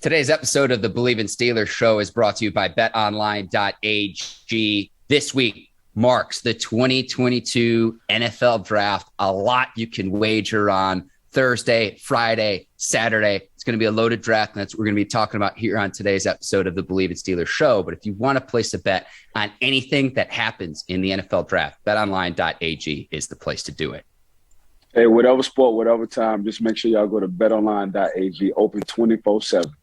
Today's episode of the Bleav in Steelers show is brought to you by betonline.ag. This week marks the 2022 NFL draft. A lot you can wager on Thursday, Friday, Saturday. It's going to be a loaded draft, and that's what we're going to be talking about here on today's episode of the Bleav in Steelers show. But if you want to place a bet on anything that happens in the NFL draft, betonline.ag is the place to do it. Hey, whatever sport, whatever time, just make sure y'all go to betonline.ag, open 24/7.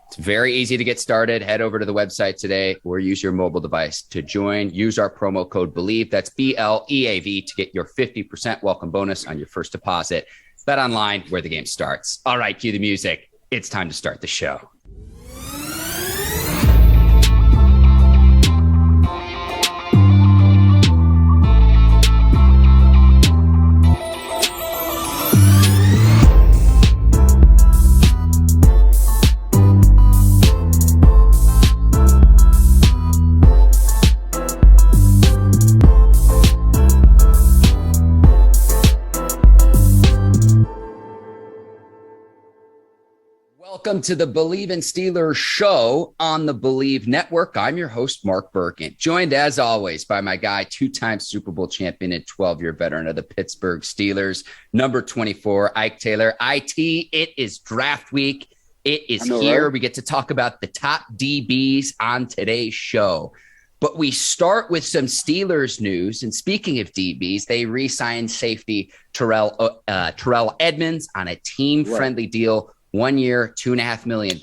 It's very easy to get started. Head over to the website today or use your mobile device to join. Use our promo code Bleav. That's BLEAV to get your 50% welcome bonus on your first deposit. Bet online where the game starts. All right, cue the music. It's time to start the show. Welcome to the Bleav in Steelers show on the Bleav Network. I'm your host, Mark Bergin, joined as always by my guy, two-time Super Bowl champion and 12-year veteran of the Pittsburgh Steelers, number 24, Ike Taylor. IT, it is draft week. It is here. Right? We get to talk about the top DBs on today's show. But we start with some Steelers news. And speaking of DBs, they re-signed safety Terrell Edmunds on a team-friendly deal. 1 year, $2.5 million,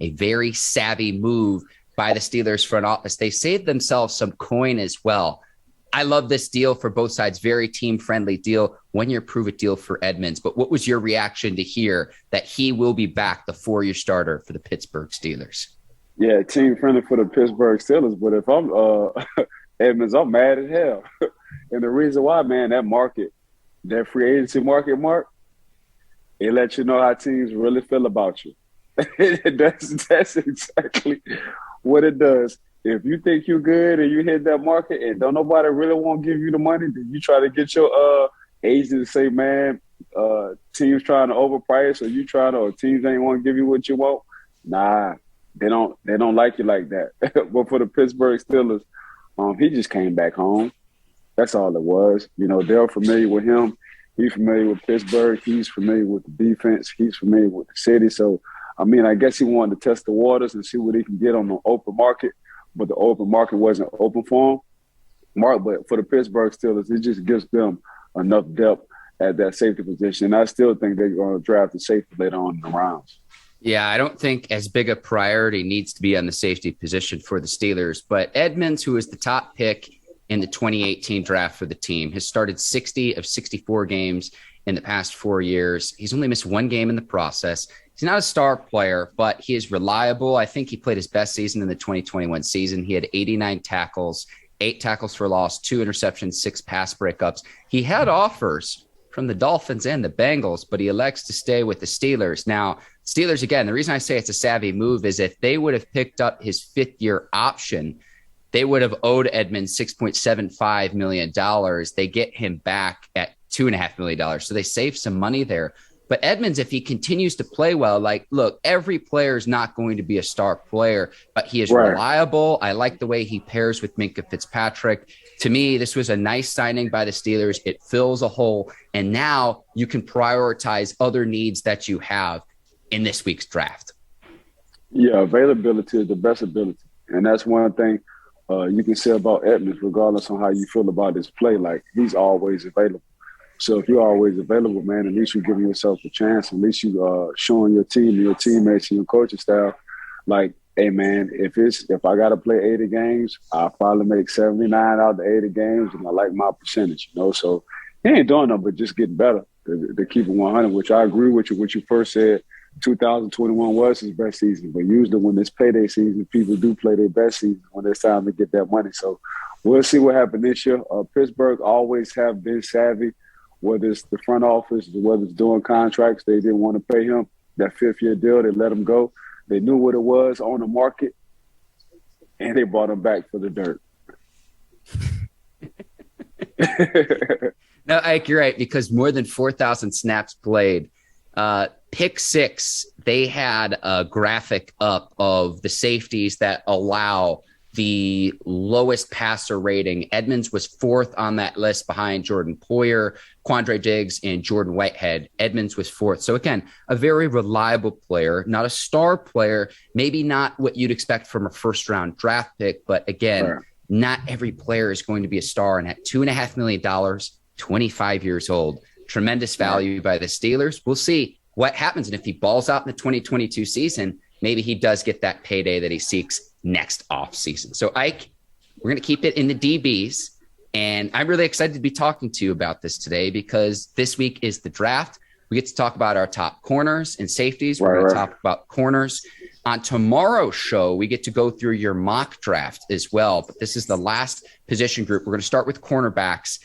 a very savvy move by the Steelers front office. They saved themselves some coin as well. I love this deal for both sides. Very team-friendly deal. 1 year prove-it deal for Edmunds. But what was your reaction to hear that he will be back, the 4-year starter for the Pittsburgh Steelers? Yeah, team-friendly for the Pittsburgh Steelers. But if I'm Edmunds, I'm mad as hell. And the reason why, man, that market, that free agency market, Mark, it lets you know how teams really feel about you. That's exactly what it does. If you think you're good and you hit that market and don't nobody really want to give you the money, then you try to get your agent to say, man, teams trying to overprice or teams ain't want to give you what you want. Nah, they don't like you like that. But for the Pittsburgh Steelers, he just came back home. That's all it was. You know, they're familiar with him. He's familiar with Pittsburgh. He's familiar with the defense. He's familiar with the city. So, I mean, I guess he wanted to test the waters and see what he can get on the open market, but the open market wasn't open for him. But for the Pittsburgh Steelers, it just gives them enough depth at that safety position. And I still think they're going to draft the safety later on in the rounds. Yeah, I don't think as big a priority needs to be on the safety position for the Steelers. But Edmunds, who is the top pick in the 2018 draft for the team, has started 60 of 64 games in the past 4 years. He's only missed one game in the process. He's not a star player, but he is reliable. I think he played his best season in the 2021 season. He had 89 tackles, 8 tackles for loss, 2 interceptions, 6 pass breakups. He had offers from the Dolphins and the Bengals, but he elects to stay with the Steelers. Now, Steelers, again, the reason I say it's a savvy move is if they would have picked up his 5th-year option, they would have owed Edmunds $6.75 million. They get him back at $2.5 million. So they save some money there. But Edmunds, if he continues to play well, look, every player is not going to be a star player, but he is reliable. I like the way he pairs with Minkah Fitzpatrick. To me, this was a nice signing by the Steelers. It fills a hole. And now you can prioritize other needs that you have in this week's draft. Yeah, availability is the best ability. And that's one thing you can say about Edmunds, regardless on how you feel about his play. Like, he's always available. So if you're always available, man, at least you're giving yourself a chance. At least you showing your team, your teammates, and your coaching staff, like, hey, man, if I got to play 80 games, I'll probably make 79 out of the 80 games, and I like my percentage, you know. So he ain't doing nothing but just getting better to keep it 100, which I agree with you. What you first said, 2021 was his best season, but usually when it's payday season, people do play their best season when it's time to get that money. So we'll see what happens this year. Pittsburgh always have been savvy, whether it's the front office, whether it's doing contracts. They didn't want to pay him that 5th-year deal. They let him go. They knew what it was on the market, and they brought him back for the dirt. No, Ike, you're right, because more than 4,000 snaps played. pick 6, they had a graphic up of the safeties that allow the lowest passer rating. Edmunds was 4th on that list behind Jordan Poyer, Quandre Diggs, and Jordan Whitehead. Edmunds was 4th. So again, a very reliable player, not a star player, maybe not what you'd expect from a first-round draft pick, but again, not every player is going to be a star. And at $2.5 million, 25 years old, tremendous value by the Steelers. We'll see what happens. And if he balls out in the 2022 season, maybe he does get that payday that he seeks next offseason. So, Ike, we're going to keep it in the DBs. And I'm really excited to be talking to you about this today because this week is the draft. We get to talk about our top corners and safeties. We're going to talk about corners. On tomorrow's show, we get to go through your mock draft as well. But this is the last position group. We're going to start with cornerbacks.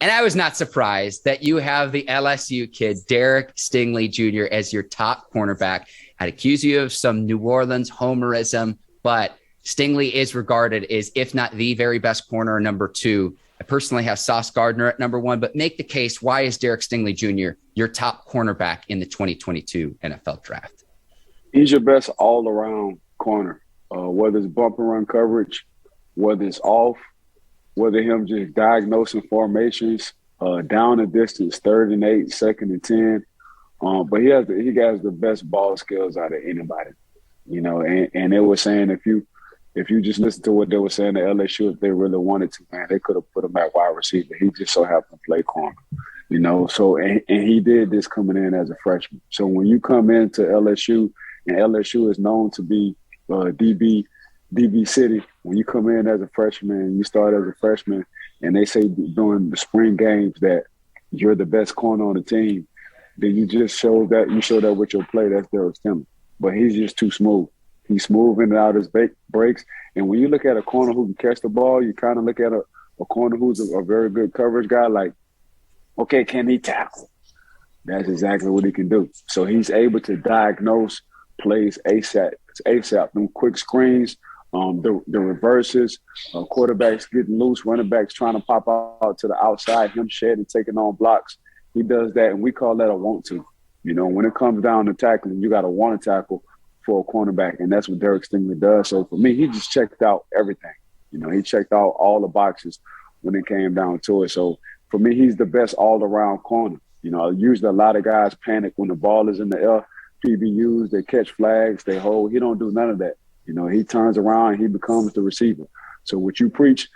And I was not surprised that you have the LSU kid, Derek Stingley Jr., as your top cornerback. I'd accuse you of some New Orleans homerism, but Stingley is regarded as, if not the very best corner, number 2. I personally have Sauce Gardner at number 1, but make the case, why is Derek Stingley Jr. your top cornerback in the 2022 NFL draft? He's your best all-around corner, whether it's bump and run coverage, whether it's off, whether him just diagnosing formations, down and distance, 3rd and 8, 2nd and 10. But he has the best ball skills out of anybody, you know. And they were saying if you just listen to what they were saying to LSU, if they really wanted to, man, they could have put him at wide receiver. He just so happened to play corner, you know. So and he did this coming in as a freshman. So when you come into LSU, and LSU is known to be DB City, when you come in as a freshman and you start as a freshman, and they say during the spring games that you're the best corner on the team, then you just show that with your play. That's Derek Stingley. But he's just too smooth. He's smooth in and out his breaks. And when you look at a corner who can catch the ball, you kind of look at a corner who's a very good coverage guy, like, okay, can he tackle? That's exactly what he can do. So he's able to diagnose plays ASAP. Them quick screens, the reverses, quarterbacks getting loose, running backs trying to pop out to the outside, him shedding, taking on blocks. He does that, and we call that a want to. You know, when it comes down to tackling, you got to want to tackle for a cornerback, and that's what Derek Stingley does. So for me, he just checked out everything. You know, he checked out all the boxes when it came down to it. So for me, he's the best all-around corner. You know, usually a lot of guys panic when the ball is in the air. PBUs, they catch flags, they hold. He don't do none of that. You know, he turns around and he becomes the receiver. So what you preach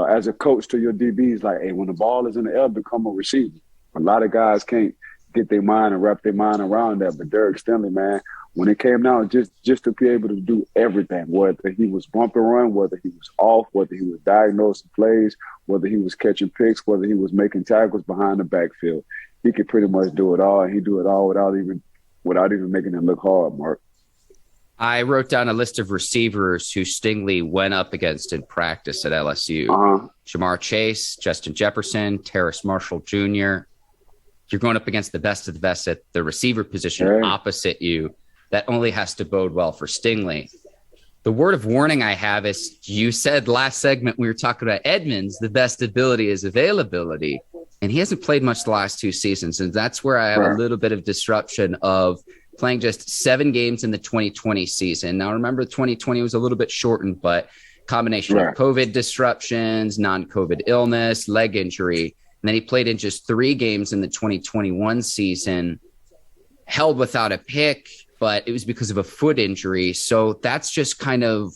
as a coach to your DBs, like, hey, when the ball is in the air, become a receiver. A lot of guys can't get their mind and wrap their mind around that. But Derek Stingley, man, when it came down just to be able to do everything, whether he was bump and run, whether he was off, whether he was diagnosing plays, whether he was catching picks, whether he was making tackles behind the backfield, he could pretty much do it all. And he do it all without even making it look hard, Mark. I wrote down a list of receivers who Stingley went up against in practice at LSU. Jamar Chase, Justin Jefferson, Terrace Marshall Jr. You're going up against the best of the best at the receiver position opposite you. That only has to bode well for Stingley. The word of warning I have is, you said last segment we were talking about Edmunds, the best ability is availability. And he hasn't played much the last 2 seasons. And that's where I have a little bit of disruption of playing just 7 games in the 2020 season. Now, remember, 2020 was a little bit shortened, but combination of COVID disruptions, non-COVID illness, leg injury. And then he played in just 3 games in the 2021 season, held without a pick, but it was because of a foot injury. So that's just kind of,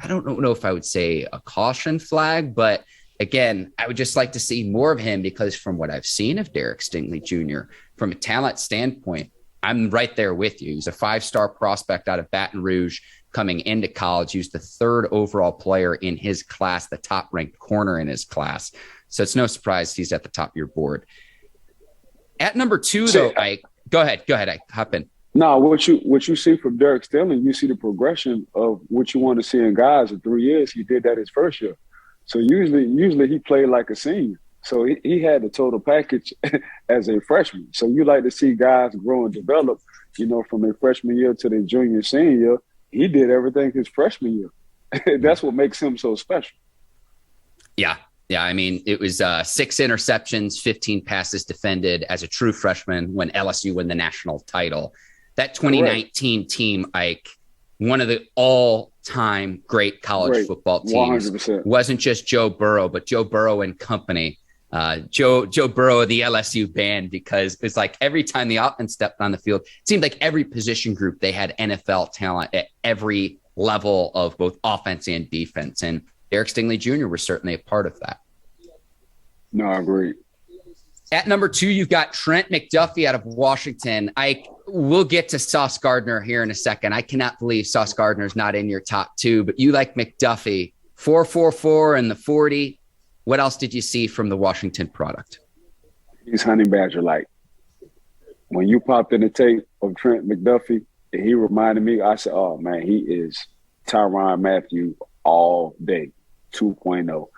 I don't know if I would say a caution flag, but again, I would just like to see more of him because from what I've seen of Derek Stingley Jr., from a talent standpoint, I'm right there with you. He's a 5-star prospect out of Baton Rouge coming into college. He was the 3rd overall player in his class, the top-ranked corner in his class. So it's no surprise he's at the top of your board. At number 2, though, go ahead, Ike, hop in. No, what you see from Derek Stingley, you see the progression of what you want to see in guys. In 3 years, he did that his first year. So usually he played like a senior. So he had the total package as a freshman. So you like to see guys grow and develop, you know, from their freshman year to their junior, senior year. He did everything his freshman year. That's what makes him so special. Yeah. Yeah, I mean, it was 6 interceptions, 15 passes defended as a true freshman when LSU won the national title. That 2019 Correct. Team, Ike, one of the all-time great college football teams. 100%. Wasn't just Joe Burrow, but Joe Burrow and company. Joe Burrow of the LSU band, because it's like every time the offense stepped on the field, it seemed like every position group, they had NFL talent at every level of both offense and defense. And Derek Stingley Jr. was certainly a part of that. No, I agree. At number 2, you've got Trent McDuffie out of Washington. We'll get to Sauce Gardner here in a second. I cannot believe Sauce Gardner's not in your top 2, but you like McDuffie. 4.44 and the 40. What else did you see from the Washington product? He's Honey Badger-like. When you popped in the tape of Trent McDuffie, he reminded me, I said, oh, man, he is Tyrann Mathieu all day, 2.0.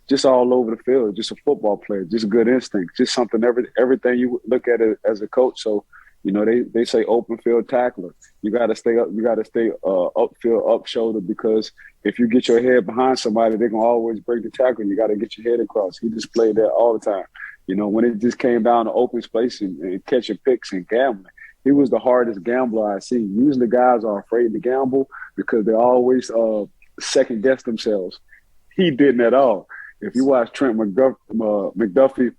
Just all over the field, just a football player, just good instinct, just something, everything you look at it as a coach. So, they say open field tackler. You got to stay up. You got to stay upfield, up shoulder, because if you get your head behind somebody, they're gonna always break the tackle. You got to get your head across. He just played that all the time. When it just came down to open space and catching picks and gambling, he was the hardest gambler I see. Usually, guys are afraid to gamble because they always second guess themselves. He didn't at all. If you watch Trent McDuffie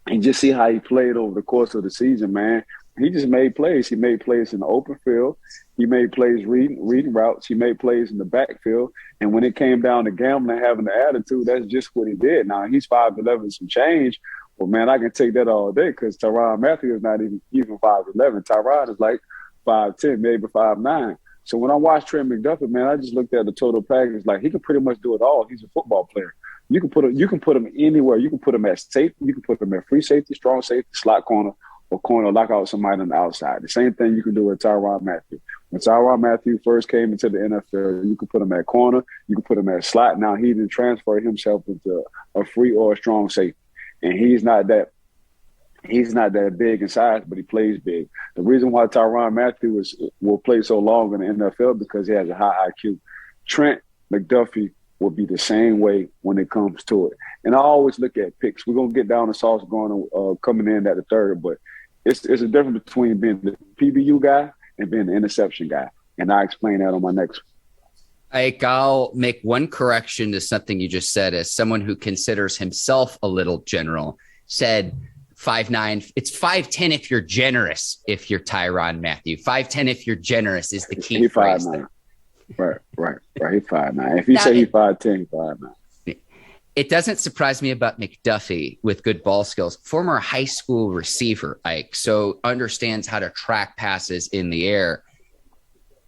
and just see how he played over the course of the season, man, he just made plays. He made plays in the open field. He made plays reading routes. He made plays in the backfield. And when it came down to gambling and having the attitude, that's just what he did. Now, he's 5'11" some change. Well, man, I can take that all day because Tyrann Mathieu is not even 5'11". Tyrann is like 5'10", maybe 5'9". So when I watched Trent McDuffie, man, I just looked at the total package. Like, he can pretty much do it all. He's a football player. You can put him anywhere. You can put him at safety. You can put him at free safety, strong safety, slot corner, or corner, lock out somebody on the outside. The same thing you can do with Tyrann Mathieu. When Tyrann Mathieu first came into the NFL, you could put him at corner. You could put him at slot. Now he didn't transfer himself into a free or a strong safety. And he's not that big in size, but he plays big. The reason why Tyrann Mathieu will play so long in the NFL because he has a high IQ. Trent McDuffie will be the same way when it comes to it. And I always look at picks. We're gonna get down to Sauce coming in at the third, but it's a difference between being the PBU guy and being the interception guy. And I explain that on my next one. I'll make one correction to something you just said. As someone who considers himself a little general, said 5'9". It's 5'10" if you're generous. If you're Tyrann Mathieu, 5'10" if you're generous is the key phrase there. Right. He's 5'9". If you say he's 5'10", he's 5'9". It doesn't surprise me about McDuffie with good ball skills. Former high school receiver, Ike, so understands how to track passes in the air.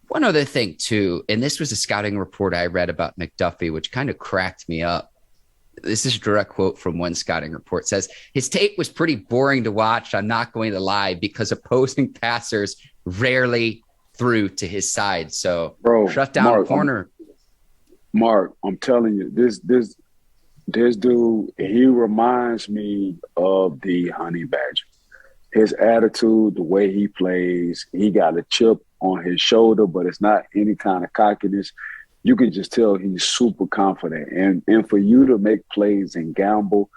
One other thing, too, and this was a scouting report I read about McDuffie, which kind of cracked me up. This is a direct quote from one scouting report. It says, his tape was pretty boring to watch, I'm not going to lie, because opposing passers rarely threw to his side. So, shut down Mark, corner. Mark, I'm telling you, this dude, he reminds me of the Honey Badger. His attitude, the way he plays, he got a chip on his shoulder, but it's not any kind of cockiness. You can just tell he's super confident. And for you to make plays and gamble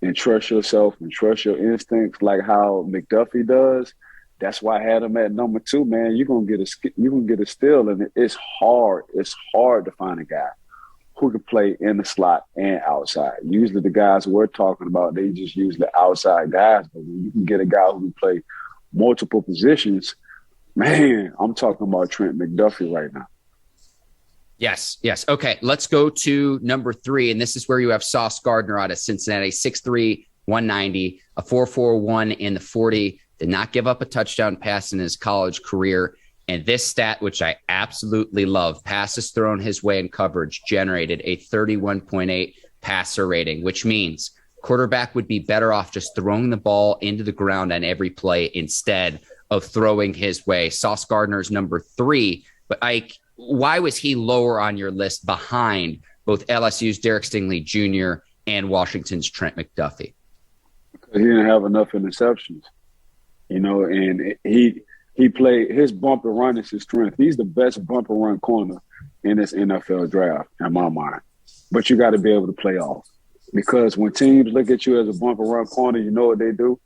and trust yourself and trust your instincts like how McDuffie does, that's why I had him at number 2, man. You're gonna get a steal, and it's hard. It's hard to find a guy who can play in the slot and outside. Usually the guys we're talking about, they just use the outside guys. But when you can get a guy who can play multiple positions, man, I'm talking about Trent McDuffie right now. Yes. Okay, let's go to number 3, and this is where you have Sauce Gardner out of Cincinnati, 6'3", 190, a 4.41 in the 40, did not give up a touchdown pass in his college career. And this stat, which I absolutely love, passes thrown his way in coverage, generated a 31.8 passer rating, which means quarterback would be better off just throwing the ball into the ground on every play instead of throwing his way. Sauce Gardner's number 3, but Ike, why was he lower on your list behind both LSU's Derek Stingley Jr. and Washington's Trent McDuffie? Because he didn't have enough interceptions, and he played, his bump and run is his strength. He's the best bump and run corner in this NFL draft, in my mind. But you got to be able to play off. Because when teams look at you as a bumper run corner, you know what they do?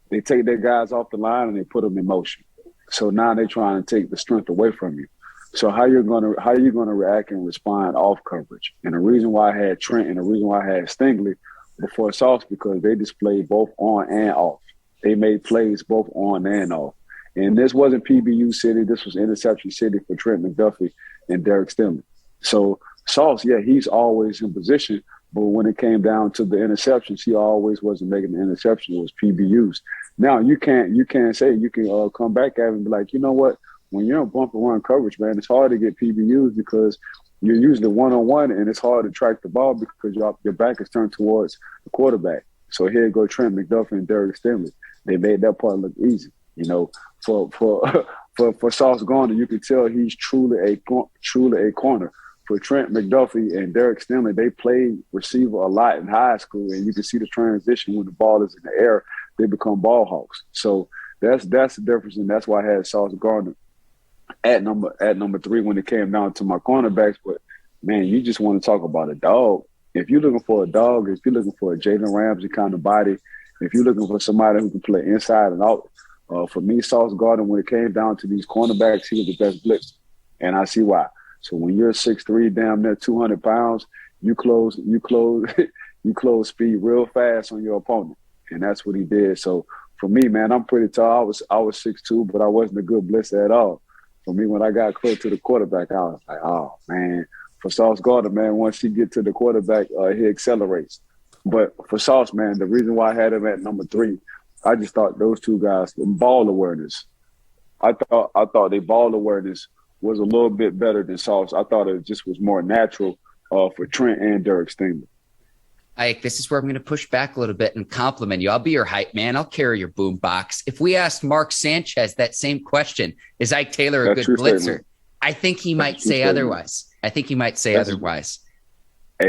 They take their guys off the line and they put them in motion. So now they're trying to take the strength away from you. So how you gonna react and respond off coverage? And the reason why I had Trent and the reason why I had Stingley before Sauce, because they displayed both on and off. They made plays both on and off. And this wasn't PBU City. This was interception city for Trent McDuffie and Derek Stingley. So Sauce, yeah, he's always in position. But when it came down to the interceptions, he always wasn't making the interception. It was PBUs. Now you can't say you can come back at him and be like, you know what? When you're in bumper run coverage, man, it's hard to get PBUs because you're usually one-on-one and it's hard to track the ball because your back is turned towards the quarterback. So here go Trent McDuffie and Derek Stingley. They made that part look easy. You know, for Sauce Gardner, you can tell he's truly a corner. For Trent McDuffie and Derek Stingley, they played receiver a lot in high school, and you can see the transition when the ball is in the air, they become ball hawks. So that's the difference, and that's why I had Sauce Gardner at number 3 when it came down to my cornerbacks. But man, you just want to talk about a dog. If you're looking for a dog, if you're looking for a Jalen Ramsey kind of body, if you're looking for somebody who can play inside and out, for me, Sauce Gardner, when it came down to these cornerbacks, he was the best blitzer, and I see why. So when you're 6'3", damn near 200 pounds, you close speed real fast on your opponent, and that's what he did. So for me, man, I'm pretty tall. I was 6'2", but I wasn't a good blitzer at all. For me, when I got close to the quarterback, I was like, oh man. For Sauce Gardner, man, once he get to the quarterback, he accelerates. But for Sauce, man, the reason why I had him at number 3, I just thought those two guys, ball awareness. I thought their ball awareness was a little bit better than Sauce. I thought it just was more natural for Trent and Derek Stingley. Ike, this is where I'm going to push back a little bit and compliment you. I'll be your hype man. I'll carry your boom box. If we asked Mark Sanchez that same question, is Ike Taylor a good blitzer? Statement. I think he might say otherwise. Hey,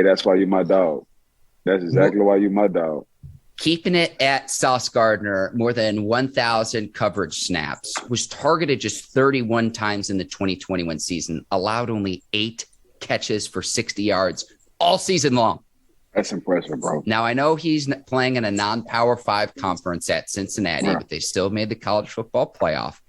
that's why you're my dog. That's exactly why you're my dog. Keeping it at Sauce Gardner, more than 1,000 coverage snaps, was targeted just 31 times in the 2021 season, allowed only 8 catches for 60 yards all season long. That's impressive, bro. Now, I know he's playing in a non-Power 5 conference at Cincinnati, but they still made the college football playoff.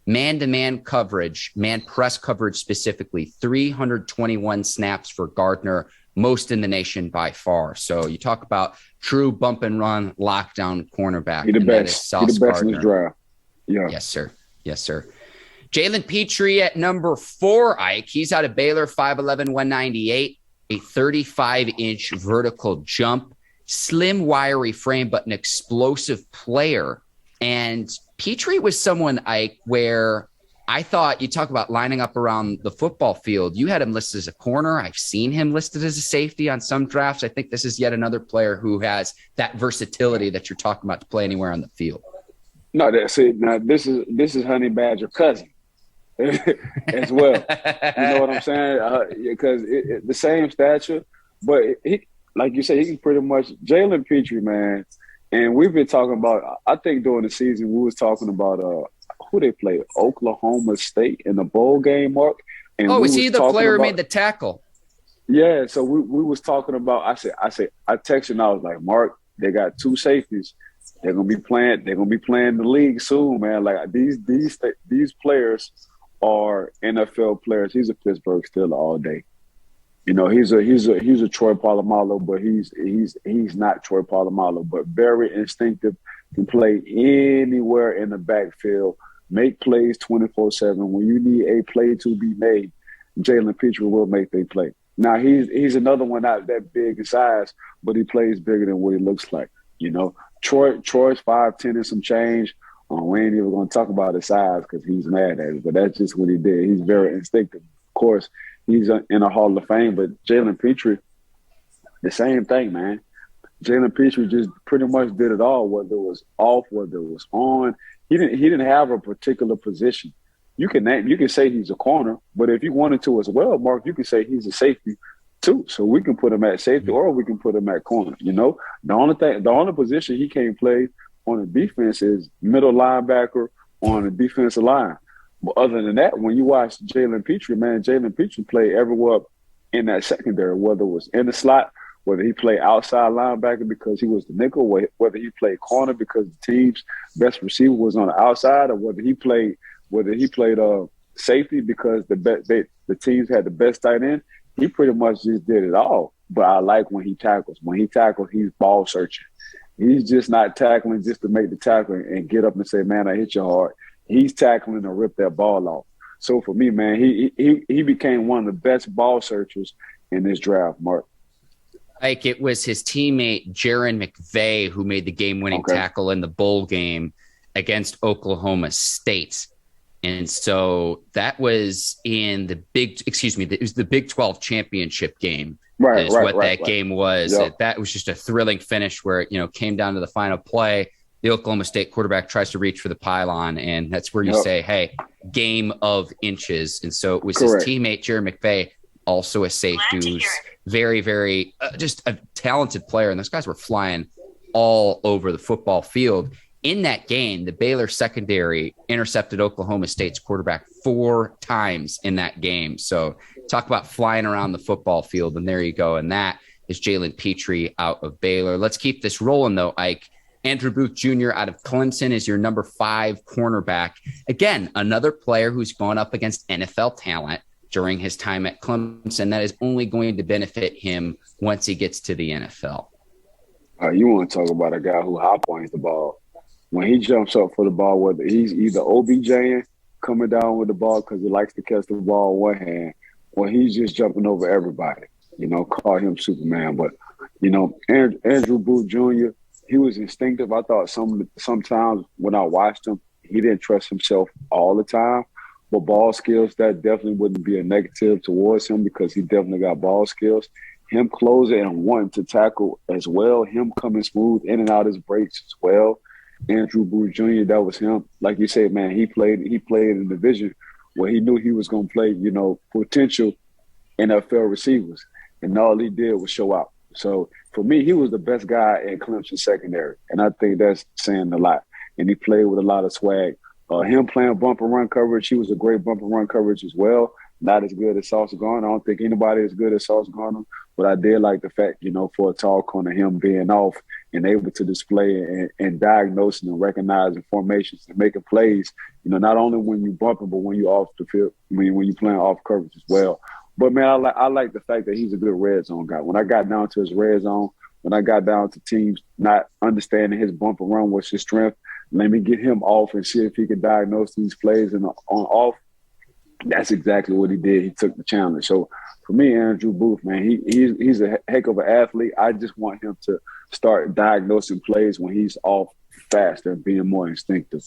Man-to-man coverage, man press coverage specifically, 321 snaps for Gardner, most in the nation by far. So you talk about true bump and run lockdown cornerback. He's the best. He's the best in this draft. Yeah. Yes, sir. Yes, sir. Jalen Pitre at number 4, Ike. He's out of Baylor, 5'11", 198, a 35-inch vertical jump, slim, wiry frame, but an explosive player. And Pitre was someone, Ike, where I thought you talk about lining up around the football field. You had him listed as a corner. I've seen him listed as a safety on some drafts. I think this is yet another player who has that versatility that you're talking about to play anywhere on the field. No, that's it. Now this is Honey Badger cousin as well. You know what I'm saying? Because the same stature, but he, like you said, he can pretty much Jalen Pitre, man. And we've been talking about. I think during the season we was talking about who they played, Oklahoma State in the bowl game, Mark. And is he the player who made the tackle? Yeah, so we was talking about. I texted and I was like, Mark, they got 2 safeties. They're gonna be playing the league soon, man. Like these players are NFL players. He's a Pittsburgh Steeler all day. You know, he's a Troy Polamalu, but he's not Troy Polamalu, but very instinctive, can play anywhere in the backfield, make plays 24/7. When you need a play to be made, Jalen Pitre will make the play. Now he's another one not that big in size, but he plays bigger than what he looks like. You know, Troy's 5'10" and some change. We ain't even gonna talk about his size because he's mad at it, but that's just what he did. He's very instinctive. Of course, he's in a Hall of Fame, but Jalen Pitre, the same thing, man. Jalen Pitre just pretty much did it all, whether it was off, whether it was on. He didn't have a particular position. You can say he's a corner, but if you wanted to as well, Mark, you can say he's a safety too. So we can put him at safety or we can put him at corner. You know, the only position he can't play on the defense is middle linebacker on the defensive line. But other than that, when you watch Jalen Pitre, man, Jalen Pitre played everywhere in that secondary, whether it was in the slot, whether he played outside linebacker because he was the nickel, whether he played corner because the team's best receiver was on the outside, or whether he played safety because the teams had the best tight end. He pretty much just did it all. But I like when he tackles. When he tackles, he's ball searching. He's just not tackling just to make the tackle and get up and say, man, I hit you hard. He's tackling to rip that ball off. So for me, man, he became one of the best ball searchers in this draft, Mark. Like, it was his teammate, Jaron McVay, who made the game-winning tackle in the bowl game against Oklahoma State. And so that was in it was the Big 12 championship game. Right. Game was. Yep. That was just a thrilling finish where it came down to the final play. The Oklahoma State quarterback tries to reach for the pylon, and that's where you say, hey, game of inches. And so it was his teammate, Jaron McVay, also a safety, who's very, very just a talented player. And those guys were flying all over the football field. In that game, the Baylor secondary intercepted Oklahoma State's quarterback 4 times in that game. So talk about flying around the football field, and there you go. And that is Jalen Pitre out of Baylor. Let's keep this rolling, though, Ike. Andrew Booth Jr. out of Clemson is your number 5 cornerback. Again, another player who's gone up against NFL talent during his time at Clemson. That is only going to benefit him once he gets to the NFL. You want to talk about a guy who high points the ball. When he jumps up for the ball, whether he's either OBJing, coming down with the ball because he likes to catch the ball in one hand, or he's just jumping over everybody. Call him Superman. But, Andrew Booth Jr., he was instinctive. I thought sometimes when I watched him, he didn't trust himself all the time. But ball skills, that definitely wouldn't be a negative towards him because he definitely got ball skills. Him closing and wanting to tackle as well, him coming smooth in and out his breaks as well. Andrew Booth Jr., that was him. Like you said, man, he played in the division where he knew he was going to play, potential NFL receivers. And all he did was show out. So for me, he was the best guy in Clemson secondary. And I think that's saying a lot. And he played with a lot of swag. Him playing bump and run coverage, he was a great bump and run coverage as well. Not as good as Sauce Gardner. I don't think anybody is good as Sauce Gardner. But I did like the fact, for a tall corner, him being off and able to display and diagnosing and recognizing formations and making plays, not only when you bumping, but when you off the field, when you playing off coverage as well. But, man, I like the fact that he's a good red zone guy. When I got down to his red zone, when I got down to teams not understanding his bump and run was his strength, let me get him off and see if he can diagnose these plays and on off. That's exactly what he did. He took the challenge. So, for me, Andrew Booth, man, he's a heck of an athlete. I just want him to start diagnosing plays when he's off faster and being more instinctive.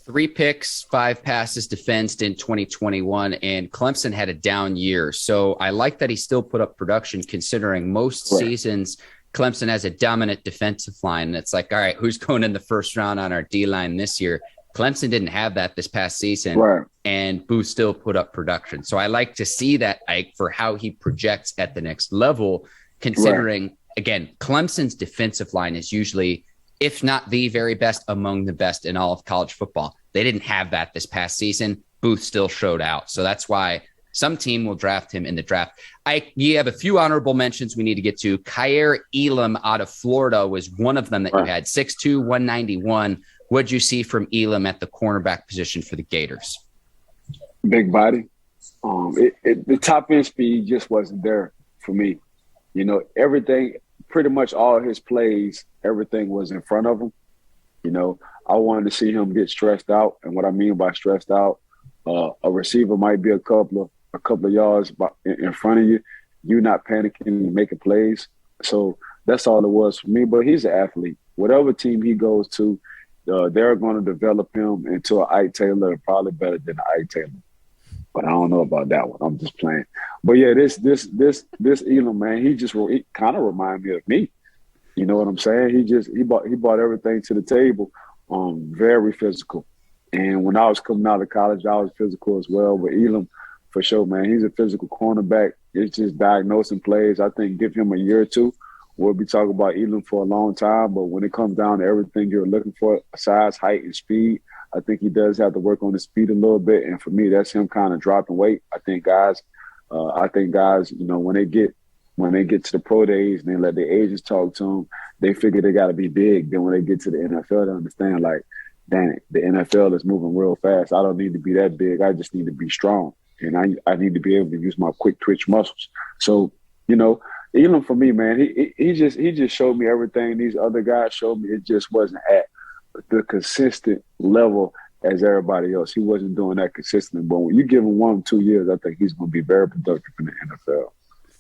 3 picks, 5 passes defensed in 2021, and Clemson had a down year. So I like that he still put up production considering most seasons Clemson has a dominant defensive line. And it's like, all right, who's going in the first round on our D-line this year? Clemson didn't have that this past season, and Booth still put up production. So I like to see that, Ike, for how he projects at the next level, considering, again, Clemson's defensive line is usually, if not the very best, among the best in all of college football. They didn't have that this past season. Booth still showed out. So that's why some team will draft him in the draft. You have a few honorable mentions we need to get to. Kaiir Elam out of Florida was one of them that you had, 6'2", 191. What'd you see from Elam at the cornerback position for the Gators? Big body. The top end speed just wasn't there for me. Everything, pretty much all his plays, everything was in front of him. I wanted to see him get stressed out. And what I mean by stressed out, a receiver might be a couple of yards in front of you. You're not panicking and making plays. So that's all it was for me. But he's an athlete. Whatever team he goes to, they're going to develop him into an Ike Taylor, probably better than Ike Taylor. But I don't know about that one. I'm just playing. But yeah, this Elam, man, he kind of reminded me of me. You know what I'm saying? He brought everything to the table. Very physical. And when I was coming out of college, I was physical as well. But Elam, for sure, man, he's a physical cornerback. It's just diagnosing plays. I think give him a year or two. We'll be talking about Elam for a long time, but when it comes down to everything you're looking for, size, height, and speed, I think he does have to work on his speed a little bit. And for me, that's him kind of dropping weight. I think guys, when they get when they get to the pro days and they let the agents talk to them, they figure they got to be big. Then when they get to the NFL, they understand, like, dang it, the NFL is moving real fast. I don't need to be that big. I just need to be strong. And I need to be able to use my quick twitch muscles. So, you know, Elam for me, man, he just showed me everything these other guys showed me. It just wasn't at the consistent level as everybody else. He wasn't doing that consistently. But when you give him 1 or 2 years, I think he's going to be very productive in the NFL.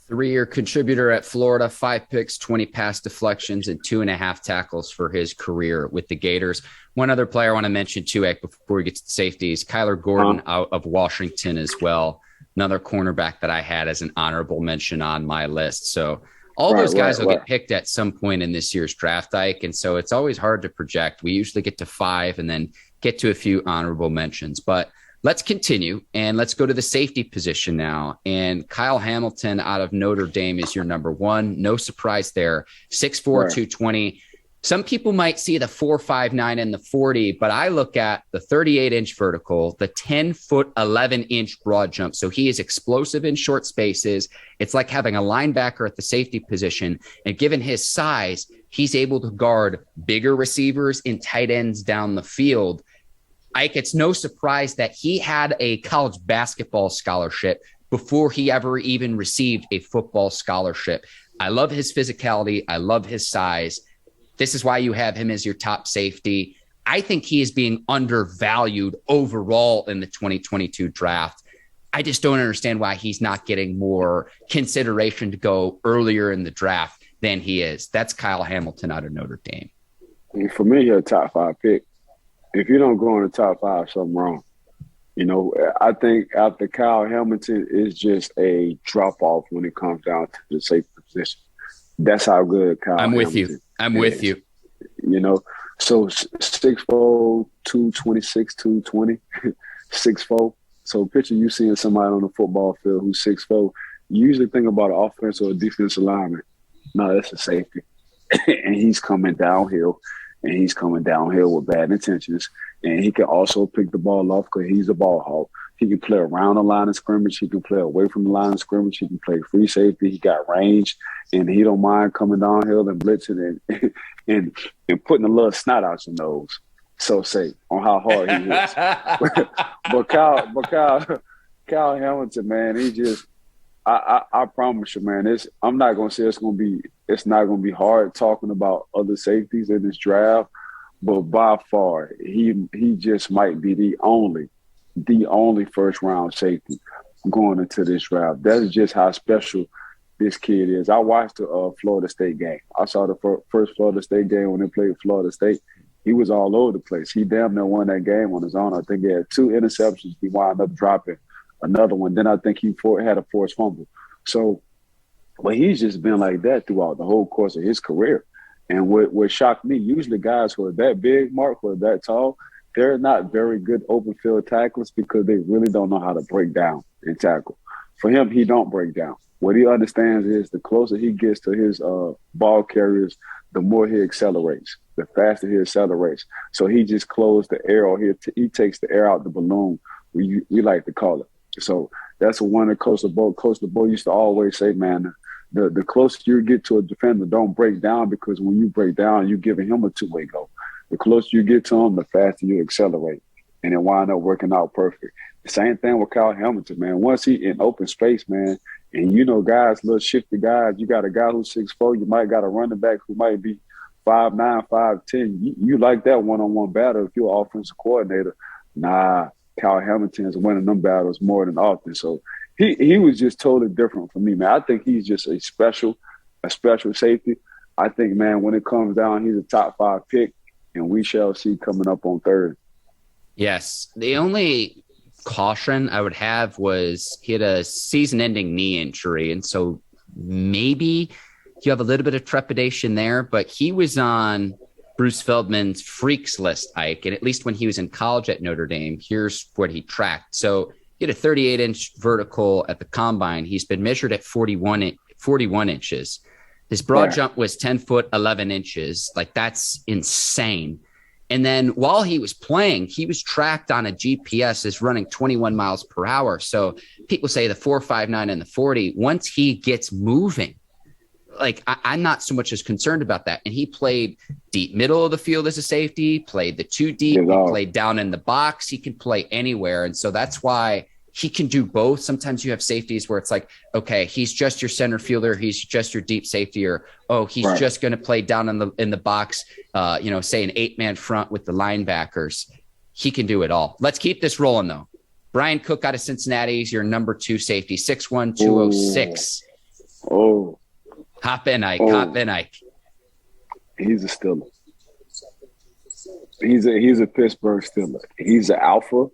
3-year contributor at Florida, 5 picks, 20 pass deflections, and 2.5 tackles for his career with the Gators. One other player I want to mention too, before we get to the safeties, Kaiir Gordon out of Washington as well. Another cornerback that I had as an honorable mention on my list. So all those guys will get picked at some point in this year's draft, Ike. And so it's always hard to project. We usually get to 5 and then get to a few honorable mentions. But let's continue, and let's go to the safety position now. And Kyle Hamilton out of Notre Dame is your number 1. No surprise there. 6'4", 220. Some people might see the 4.59 and the 40, but I look at the 38-inch vertical, the 10-foot, 11-inch broad jump. So he is explosive in short spaces. It's like having a linebacker at the safety position. And given his size, he's able to guard bigger receivers and tight ends down the field. Ike, it's no surprise that he had a college basketball scholarship before he ever even received a football scholarship. I love his physicality. I love his size. This is why you have him as your top safety. I think he is being undervalued overall in the 2022 draft. I just don't understand why he's not getting more consideration to go earlier in the draft than he is. That's Kyle Hamilton out of Notre Dame. For me, he's a top 5 pick. If you don't go in the top 5, something wrong. You know, I think after Kyle Hamilton is just a drop-off when it comes down to the safety position. That's how good Kyle I'm with Hamilton you. I'm is. with you. You know, so 6'4", 226, 220, 6'4". So picture you seeing somebody on the football field who's 6'4". You usually think about an offense or a defensive lineman. No, that's a safety. And he's coming downhill. And he's coming downhill with bad intentions. And he can also pick the ball off because he's a ball hawk. He can play around the line of scrimmage. He can play away from the line of scrimmage. He can play free safety. He got range. And he don't mind coming downhill and blitzing and putting a little snot out your nose, so say, on how hard he hits. but Kyle Hamilton, man, he just I promise you, man, I'm not gonna say it's not gonna be hard talking about other safeties in this draft, but by far he just might be the only first round safety going into this draft. That's just how special this kid is. I watched the Florida State game. I saw the first Florida State game when they played Florida State. He was all over the place. He damn near won that game on his own. I think he had 2 interceptions. He wound up dropping another one. Then I think he had a forced fumble. So, but he's just been like that throughout the whole course of his career. And what shocked me, usually guys who are that big, Mark, who are that tall, they're not very good open field tacklers because they really don't know how to break down and tackle. For him, he don't break down. What he understands is the closer he gets to his ball carriers, the more he accelerates, the faster he accelerates. So he just closed the air, or he takes the air out the balloon, we like to call it. So that's one that Coach LeBeau used to always say, man, the closer you get to a defender, don't break down, because when you break down, you're giving him a two-way go. The closer you get to him, the faster you accelerate, and it wind up working out perfect. The same thing with Kyle Hamilton, man. Once he in open space, man, and you know guys, little shifty guys, you got a guy who's 6'4", you might got a running back who might be 5'9", 5'10". You like that one-on-one battle if you're an offensive coordinator. Nah, Kyle Hamilton is winning them battles more than often. So he was just totally different from me, man. I think he's just a special safety. I think, man, when it comes down, he's a top 5 pick, and we shall see coming up on 3rd. Yes. The only caution I would have was he had a season-ending knee injury, and so maybe you have a little bit of trepidation there, but he was on Bruce Feldman's freaks list, Ike, and at least when he was in college at Notre Dame, here's what he tracked. So he had a 38-inch vertical at the combine. He's been measured at 41 inches. His broad jump was 10 foot, 11 inches. Like, that's insane. And then while he was playing, he was tracked on a GPS as running 21 miles per hour. So people say the 4.59 and the 40, once he gets moving, like I'm not so much as concerned about that. And he played deep middle of the field as a safety, played the two deep, he played down in the box. He can play anywhere. And so that's why he can do both. Sometimes you have safeties where it's like, okay, he's just your center fielder. He's just your deep safety, or, oh, he's just going to play down in the box, say an 8-man front with the linebackers. He can do it all. Let's keep this rolling though. Bryan Cook out of Cincinnati is your number 2 safety, 6'1", 206. Oh, Hop in, Ike. He's a Steeler. He's a Pittsburgh Steeler. He's an alpha.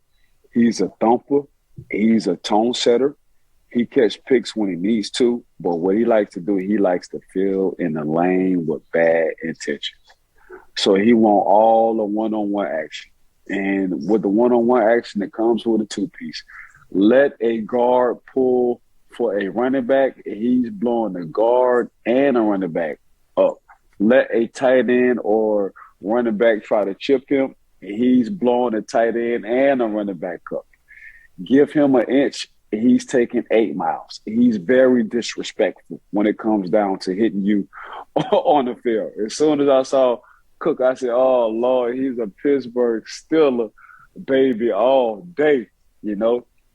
He's a thumper. He's a tone setter. He catch picks when he needs to, but what he likes to do, he likes to fill in the lane with bad intentions. So he want all the one-on-one action. And with the one-on-one action that comes with a two-piece, let a guard pull for a running back, he's blowing the guard and a running back up. Let a tight end or running back try to chip him, he's blowing a tight end and a running back up. Give him an inch, he's taking 8 miles. He's very disrespectful when it comes down to hitting you on the field. As soon as I saw Cook, I said, oh, Lord, he's a Pittsburgh Steeler, baby, all day,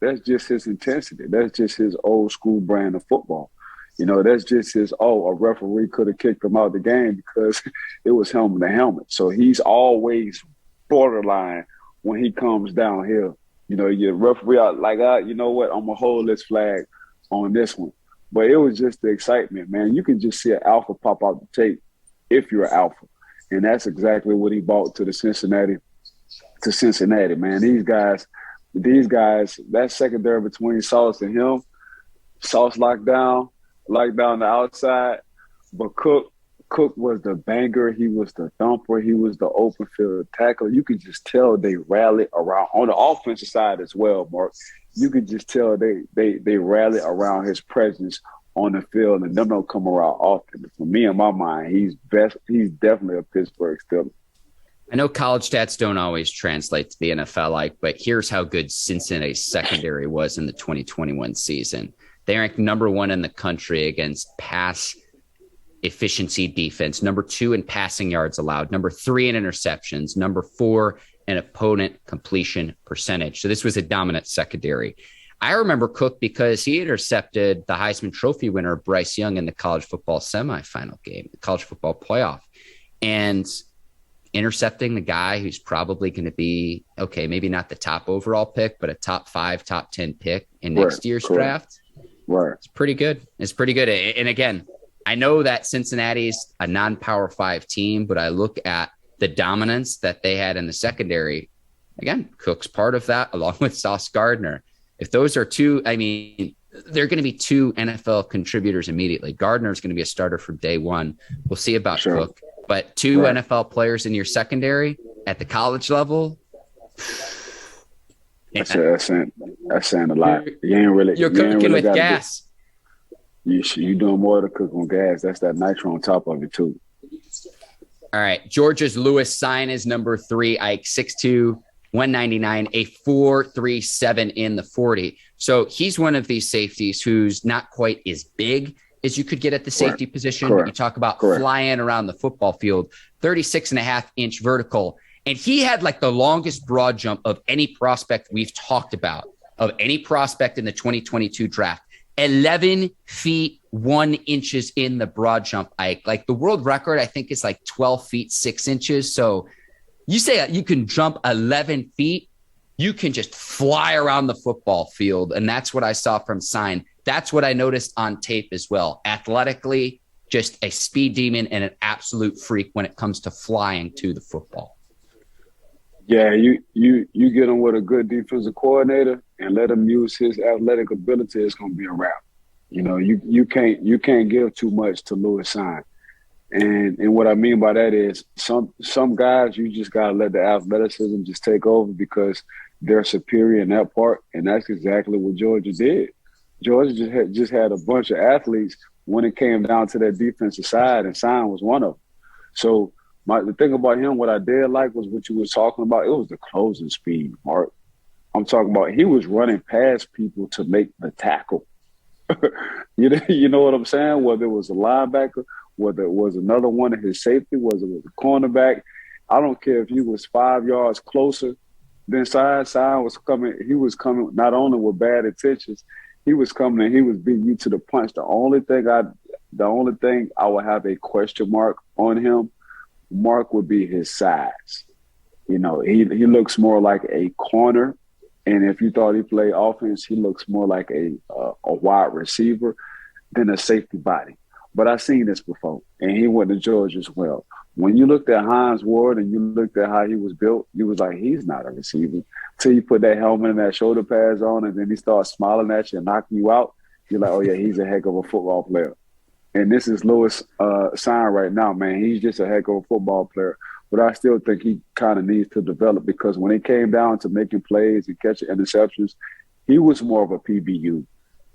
That's just his intensity. That's just his old school brand of football. That's just his, a referee could have kicked him out of the game because it was helmet to helmet. So he's always borderline when he comes down here. Your referee out like, you know what, I'm going to hold this flag on this one. But it was just the excitement, man. You can just see an alpha pop out the tape if you're an alpha. And that's exactly what he brought to Cincinnati, man. These guys, that secondary between Sauce and him, Sauce locked down the outside, but Cook was the banger. He was the thumper. He was the open field tackler. You could just tell they rally around on the offensive side as well, Mark. You could just tell they rally around his presence on the field, and them don't come around often. But for me, in my mind, he's definitely a Pittsburgh Steeler. I know college stats don't always translate to the NFL, but here's how good Cincinnati's secondary was in the 2021 season. They ranked number 1 in the country against pass efficiency defense, number 2 in passing yards allowed, number 3 in interceptions, number 4 in opponent completion percentage. So this was a dominant secondary. I remember Cook because he intercepted the Heisman Trophy winner, Bryce Young, in the college football semifinal game, the college football playoff. And intercepting the guy who's probably going to be, okay, maybe not the top overall pick, but a top 5, top 10 pick in next year's draft. Right. It's pretty good. And again, I know that Cincinnati's a non-Power 5 team, but I look at the dominance that they had in the secondary. Again, Cook's part of that, along with Sauce Gardner. If those are two, they're going to be 2 NFL contributors immediately. Gardner's going to be a starter from day one. We'll see about Cook. But 2 NFL players in your secondary at the college level. That's saying a lot. You're cooking with gas. You doing more to cook on gas. That's that nitro on top of it, too. All right. Georgia's Lewis Cine is number 3. Ike, 6'2", 199, a 4.37 in the 40. So he's one of these safeties who's not quite as big as you could get at the safety position. But you talk about flying around the football field, 36.5-inch vertical. And he had like the longest broad jump of any prospect we've talked about, of any prospect in the 2022 draft. 11 feet, 1 inches in the broad jump, Ike. Like the world record, I think, is like 12 feet, 6 inches. So you say you can jump 11 feet, you can just fly around the football field. And that's what I saw from Cine. That's what I noticed on tape as well. Athletically, just a speed demon and an absolute freak when it comes to flying to the football. Yeah, you get him with a good defensive coordinator and let him use his athletic ability, it's going to be a wrap. You can't give too much to Lewis Cine. And what I mean by that is some guys you just got to let the athleticism just take over because they're superior in that part, and that's exactly what Georgia did. Georgia just had a bunch of athletes when it came down to that defensive side, and Cine was one of them. So the thing about him, what I did like was what you were talking about. It was the closing speed, Mark. I'm talking about he was running past people to make the tackle. You know what I'm saying? Whether it was a linebacker, whether it was another one of his safety, whether it was a cornerback. I don't care if he was 5 yards closer than Cine. Cine was coming. He was coming not only with bad intentions, he was coming and he was beating you to the punch. The only thing I would have a question mark on him, Mark, would be his size. You know, he looks more like a corner. And if you thought he played offense, he looks more like a wide receiver than a safety body. But I've seen this before, and he went to Georgia as well. When you looked at Hines Ward and you looked at how he was built, you was like, he's not a receiver. Till you put that helmet and that shoulder pads on, and then he starts smiling at you and knocking you out, you're like, oh, yeah, he's a heck of a football player. And this is Lewis Cine right now, man. He's just a heck of a football player. But I still think he kind of needs to develop, because when it came down to making plays and catching interceptions, he was more of a PBU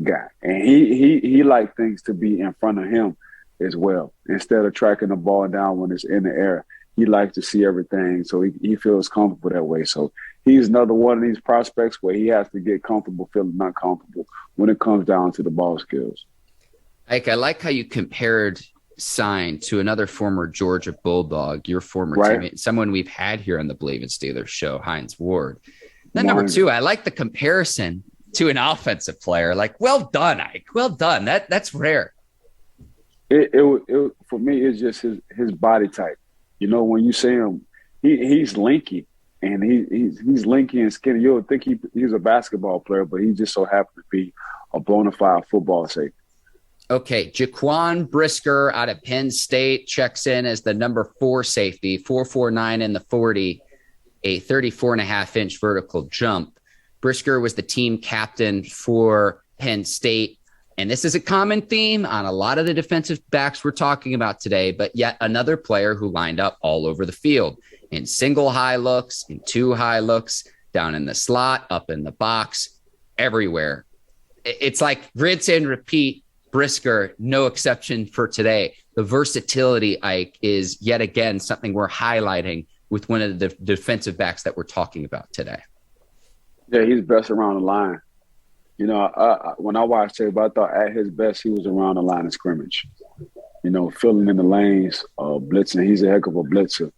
guy. And he liked things to be in front of him as well. Instead of tracking the ball down when it's in the air, he likes to see everything, so he feels comfortable that way. So he's another one of these prospects where he has to get comfortable feeling uncomfortable when it comes down to the ball skills. Ike, I like how you compared Cine to another former Georgia Bulldog, your former teammate, someone we've had here on the Bleav in Steelers show, Hines Ward. Then number two, I like the comparison to an offensive player. Like, well done, Ike. Well done. That's rare. It for me, it's just his body type. You know, when you see him, he's lanky, and he's lanky and skinny. You'll think he's a basketball player, but he just so happens to be a bona fide football safety. Okay, Jaquan Brisker out of Penn State checks in as the number 4 safety, 4.49 in the 40, a 34.5-inch vertical jump. Brisker was the team captain for Penn State, and this is a common theme on a lot of the defensive backs we're talking about today, but yet another player who lined up all over the field in single high looks, in 2 high looks, down in the slot, up in the box, everywhere. It's like rinse and repeat. Brisker, no exception for today. The versatility, Ike, is yet again something we're highlighting with one of the defensive backs that we're talking about today. Yeah, he's best around the line. You know, when I watched him, I thought at his best he was around the line of scrimmage. You know, filling in the lanes, blitzing. He's a heck of a blitzer.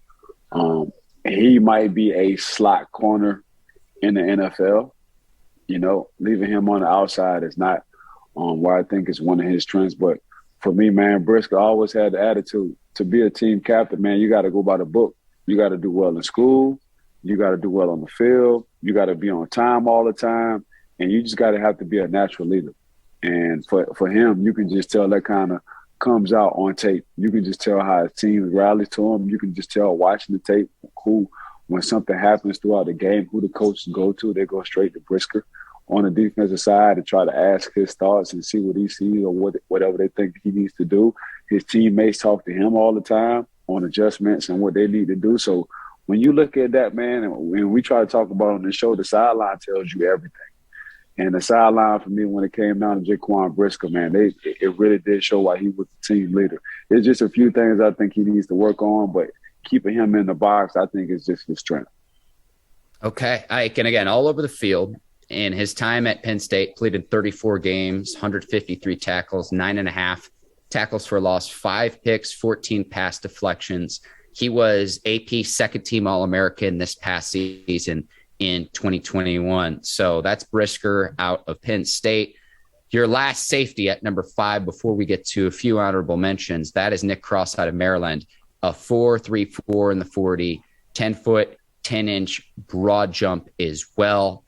He might be a slot corner in the NFL. You know, leaving him on the outside is not where I think is one of his strengths. But for me, man, Brisker always had the attitude to be a team captain. Man, you got to go by the book. You got to do well in school. You got to do well on the field. You got to be on time all the time. And you just got to have to be a natural leader. And for him, you can just tell that kind of comes out on tape. You can just tell how his team rallies to him. You can just tell watching the tape when something happens throughout the game, who the coaches go to. They go straight to Brisker on the defensive side and try to ask his thoughts and see what he sees or whatever they think he needs to do. His teammates talk to him all the time on adjustments and what they need to do. So when you look at that, man, and we try to talk about on the show, the sideline tells you everything. And the sideline for me, when it came down to Jaquan Brisker, man, it really did show why he was the team leader. There's just a few things I think he needs to work on, but keeping him in the box, I think, is just his strength. Okay. Ike, and again, all over the field. In his time at Penn State, played in 34 games, 153 tackles, 9.5 tackles for loss, 5 picks, 14 pass deflections. He was AP second-team All-American this past season in 2021. So that's Brisker out of Penn State. Your last safety at number 5 before we get to a few honorable mentions, that is Nick Cross out of Maryland, a 4.34 in the 40, 10-foot, 10-inch broad jump as well.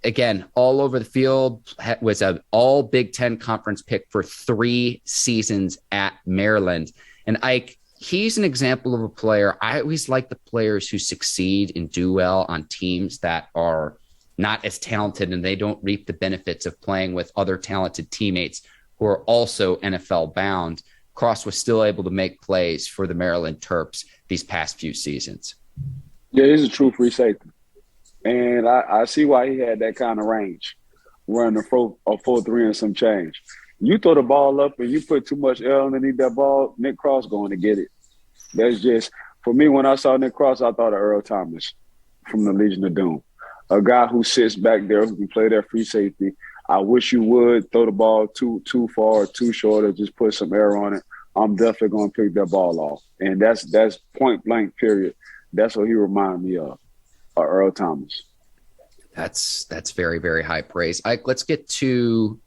Again, all over the field, was an all Big Ten conference pick for 3 seasons at Maryland. And Ike, he's an example of a player. I always like the players who succeed and do well on teams that are not as talented and they don't reap the benefits of playing with other talented teammates who are also NFL bound. Cross was still able to make plays for the Maryland Terps these past few seasons. Yeah, he's a true free safety. And I see why he had that kind of range, running a 4.3 and some change. You throw the ball up and you put too much air underneath that ball, Nick Cross going to get it. That's just, for me, when I saw Nick Cross, I thought of Earl Thomas from the Legion of Doom, a guy who sits back there who can play that free safety. I wish you would throw the ball too far or too short or just put some air on it. I'm definitely going to pick that ball off. And that's point blank, period. That's what he reminded me of, Earl Thomas. That's very, very high praise. Let's get to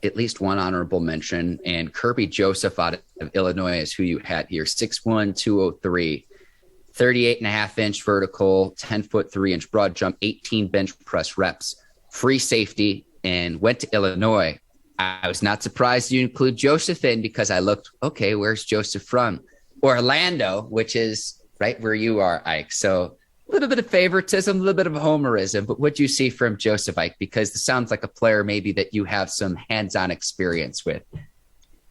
at least one honorable mention. And Kerby Joseph out of Illinois is who you had here. 6'1", 203, 38.5-inch vertical, 10-foot 3-inch broad jump, 18 bench press reps, free safety, and went to Illinois. I was not surprised you include Joseph in because I looked, okay, where's Joseph from? Orlando, which is right where you are, Ike. So a little bit of favoritism, a little bit of homerism, but what do you see from Joseph, Ike? Because this sounds like a player maybe that you have some hands-on experience with.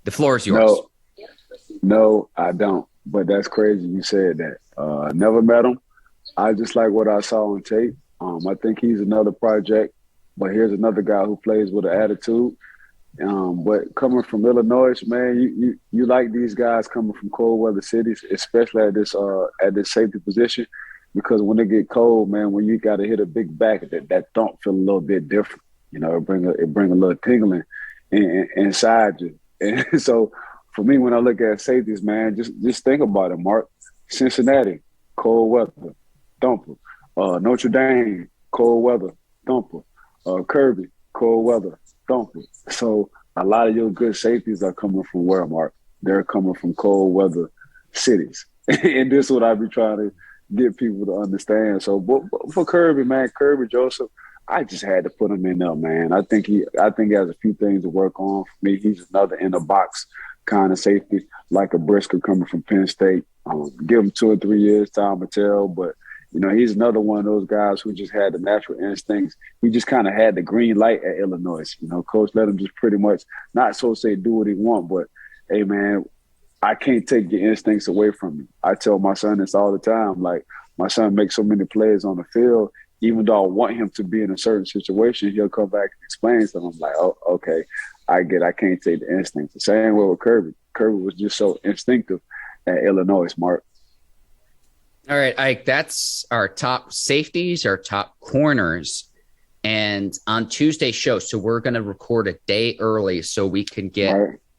The floor is yours. No, I don't. But that's crazy you said that. Never met him. I just like what I saw on tape. I think he's another project, but here's another guy who plays with an attitude. But coming from Illinois, man, you like these guys coming from cold weather cities, especially at this safety position, because when they get cold, man, when you got to hit a big back, that thump feel a little bit different. You know, it bring a little tingling inside you. And so for me, when I look at safeties, man, just think about it, Mark. Cincinnati, cold weather, thumper. Notre Dame, cold weather, thumper. Kerby, cold weather, thumper. So a lot of your good safeties are coming from where, Mark? They're coming from cold weather cities. And this is what I be trying to get people to understand. So for Kerby, man, Kerby Joseph, I just had to put him in there, man. I think he has a few things to work on. For me, he's another in the box kind of safety, like a Brisker coming from Penn State. Give him 2 or 3 years, time to tell. But, you know, he's another one of those guys who just had the natural instincts. He just kind of had the green light at Illinois. You know, coach let him just pretty much, not so say do what he want, but, hey, man, I can't take your instincts away from you. I tell my son this all the time. Like, my son makes so many plays on the field, even though I want him to be in a certain situation, he'll come back and explain to them. I'm like, oh, okay, I can't take the instinct. The same way with Kerby. Kerby was just so instinctive at Illinois, Mark. All right, Ike, that's our top safeties, our top corners. And on Tuesday's show, so we're going to record a day early so we can get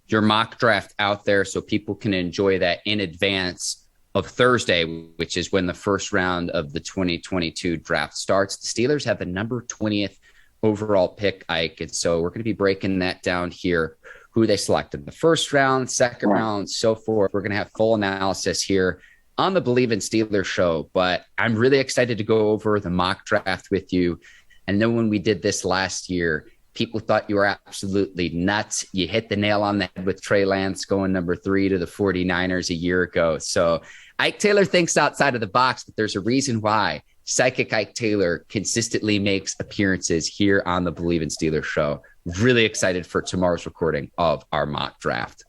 your mock draft out there so people can enjoy that in advance of Thursday, which is when the first round of the 2022 draft starts. The Steelers have the number 20th overall pick, Ike. And so we're going to be breaking that down here, who they selected the first round, second round, so forth. We're going to have full analysis here on the Bleav in Steelers show. But I'm really excited to go over the mock draft with you. And then when we did this last year, people thought you were absolutely nuts. You hit the nail on the head with Trey Lance going number 3 to the 49ers a year ago. So Ike Taylor thinks outside of the box, but there's a reason why Psychic Ike Taylor consistently makes appearances here on the Bleav in Steelers show. Really excited for tomorrow's recording of our mock draft.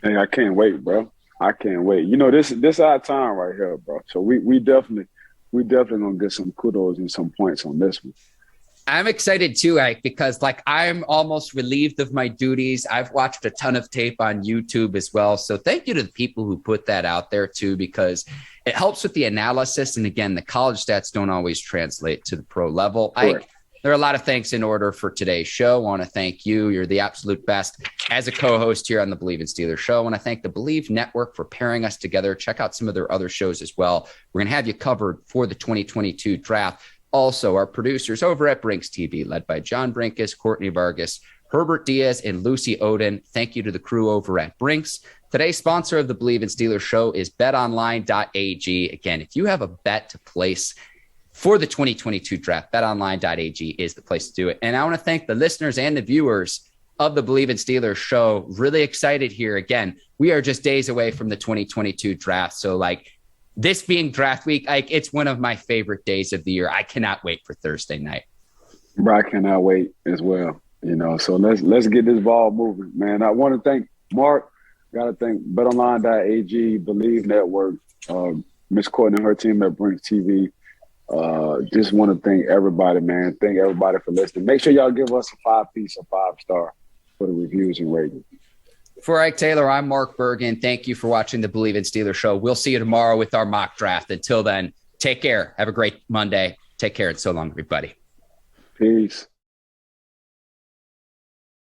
Hey, I can't wait, bro. I can't wait. You know, this our time right here, bro. So we definitely gonna get some kudos and some points on this one. I'm excited too, Ike, because I'm almost relieved of my duties. I've watched a ton of tape on YouTube as well. So thank you to the people who put that out there too, because it helps with the analysis. And again, the college stats don't always translate to the pro level. Correct. Ike, there are a lot of thanks in order for today's show. I want to thank you. You're the absolute best as a co-host here on the Bleav in Steelers show. I want to thank the Bleav Network for pairing us together. Check out some of their other shows as well. We're going to have you covered for the 2022 draft. Also, our producers over at Brinks TV, led by John Brinkus, Courtney Vargas, Herbert Diaz, and Lucy Oden. Thank you to the crew over at Brinks. Today's sponsor of the Bleav in Steelers show is betonline.ag. Again, if you have a bet to place for the 2022 draft, betonline.ag is the place to do it. And I want to thank the listeners and the viewers of the Bleav in Steelers show. Really excited here. Again, we are just days away from the 2022 draft. So this being draft week, it's one of my favorite days of the year. I cannot wait for Thursday night. Bro, I cannot wait as well. You know, so let's get this ball moving, man. I want to thank Mark. Got to thank betonline.ag, Bleav Network, Miss Courtney and her team at Brinks TV. Just want to thank everybody, man. Thank everybody for listening. Make sure y'all give us a 5-piece or 5-star for the reviews and ratings. For Ike Taylor, I'm Mark Bergin. Thank you for watching the Bleav in Steelers show. We'll see you tomorrow with our mock draft. Until then, take care. Have a great Monday. Take care and so long, everybody. Peace.